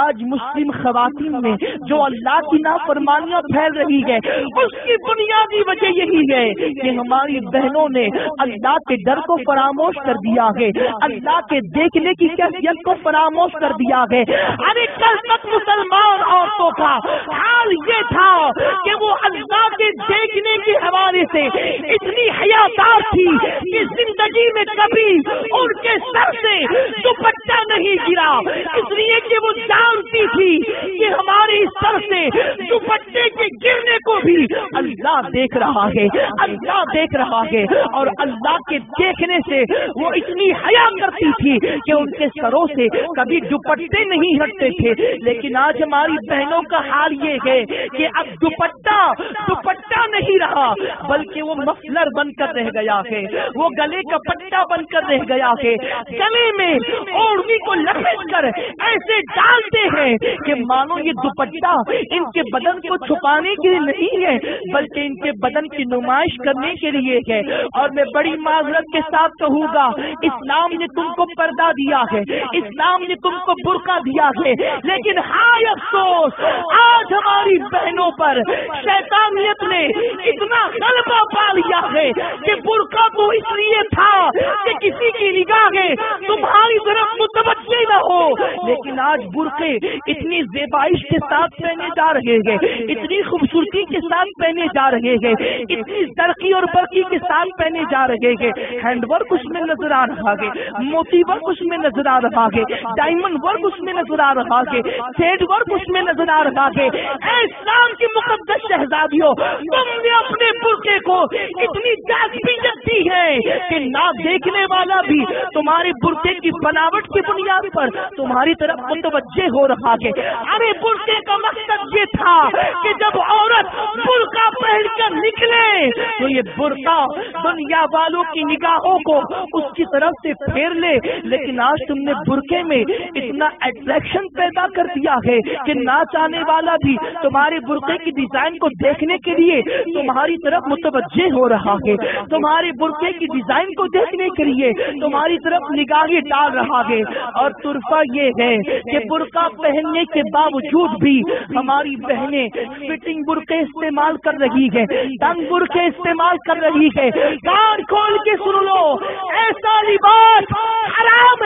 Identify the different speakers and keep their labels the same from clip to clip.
Speaker 1: آج مسلم خواتین میں جو اللہ کی نافرمانیاں پھیل رہی ہے اس کی بنیادی وجہ یہی ہے کہ ہماری بہنوں نے اللہ کے ڈر کو فراموش کر دیا ہے، اللہ کے دیکھنے کی کیفیت کو فراموش کر دیا ہے۔ ارے کل تک مسلمان عورتوں کا حال یہ تھا کہ وہ اللہ کے دیکھنے کے حوالے سے اتنی حیادار تھی کہ زندگی میں کبھی ان کے سر سے دوپٹہ نہیں گرا، اس لیے کہ وہ جانتی تھی کہ ہمارے سر سے دوپٹے کے گرنے کو بھی اللہ دیکھ رہا ہے، اللہ دیکھ رہا ہے، اور اللہ کے دیکھنے سے وہ اتنی حیا کرتی تھی کہ ان کے سروں سے کبھی دوپٹے نہیں ہٹتے تھے۔ لیکن آج ہماری بہنوں کا حال یہ ہے کہ اب دوپٹہ نہیں رہا، بلکہ وہ مفلر بن کر رہ گیا ہے، وہ گلے کا پٹا بن کر رہ گیا ہے، گلے میں اوڑھنی کو لپیٹ کر ایسے ڈالتے ہیں کہ مانو یہ دوپٹہ ان کے بدن کو چھپانے کے لیے نہیں ہے بلکہ ان کے بدن کی نمائش کرنے کے لیے ہے۔ اور میں بڑی معذرت کے ساتھ کہوں گا، اسلام نے تم کو پردہ دیا ہے، اسلام نے تم کو برقع دیا ہے، لیکن ہائے افسوس آج ہماری بہنوں پر شیطانیت نے اتنا غلبہ پا لیا ہے کہ برقع تو اس لیے تھا کہ کسی کی نگاہیں تمہاری طرف متوجہ نہ ہو، لیکن آج برقعے اتنی زیبائش کے ساتھ پہنے جا رہے ہیں، اتنی خوبصورتی کے ساتھ پہنے جا رہے ہیں، اتنی ترقی اور برقی کے ساتھ پہنے جا رہے ہیں، ہینڈ ورک اس میں نظر آ رہا ہے، موتی ورک اس میں نظر آ رہا ہے، ڈائمنڈ ورک اس میں نظر آ رہا ہے، تھریڈ ورک اس میں نظر آ رہا ہے۔ اے اسلام کی مقدس شہزادیوں، تم نے اپنے برقعے کو اتنی جاذبیت دی ہے کہ نہ دیکھنے والا بھی تمہارے برقعے کی بناوٹ کی بنیاد پر تمہاری طرف متوجہ ہو رہا ہے۔ ارے برقعے کا مقصد یہ تھا کہ جب عورت برقع پہن کر نکلے تو یہ برقع دنیا والوں کی نگاہوں کو اس کی طرف سے پھیر لے، لیکن آج تم نے برقعے میں اتنا اٹریکشن پیدا کر دیا ہے کہ نہ چاہنے والا بھی تمہارے برقعے کی ڈیزائن کو دیکھنے کے لیے تمہاری طرف متوجہ ہو رہا ہے، تمہارے برقعے کی ڈیزائن کو دیکھنے کے لیے تمہاری طرف نگاہیں ڈال رہا ہے۔ اور طرفہ یہ ہے کہ برقع پہننے کے باوجود بھی ہماری بہنیں فٹنگ برقعے استعمال کر رہی ہے، تنگ برقعے استعمال کر رہی ہے۔ کان کھول کے سن لو، ایسا لباس حرام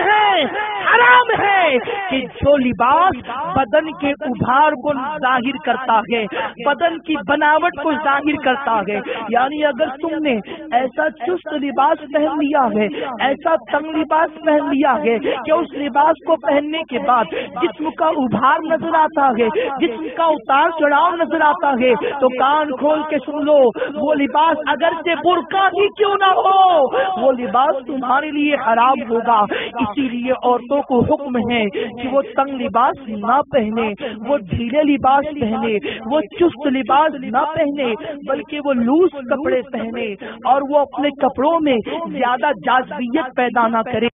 Speaker 1: ہے کہ جو لباس بدن کے ابھار کو ظاہر کرتا ہے، بدن کی بناوٹ کو ظاہر کرتا ہے۔ یعنی اگر تم نے ایسا چست لباس پہن لیا ہے، ایسا تنگ لباس پہن لیا ہے کہ اس لباس کو پہننے کے بعد جسم کا ابھار نظر آتا ہے، جسم کا اتار چڑھاؤ نظر آتا ہے، تو کان کھول کے سن لو، وہ لباس اگرچہ برقع ہی کیوں نہ ہو، وہ لباس تمہارے لیے حرام ہوگا۔ اسی لیے عورتوں کو حکم ہے کہ وہ تنگ لباس نہ پہنے، وہ ڈھیلے لباس پہنے، وہ چست لباس نہ پہنے، بلکہ وہ لوز کپڑے پہنے اور وہ اپنے کپڑوں میں زیادہ جاذبیت پیدا نہ کرے۔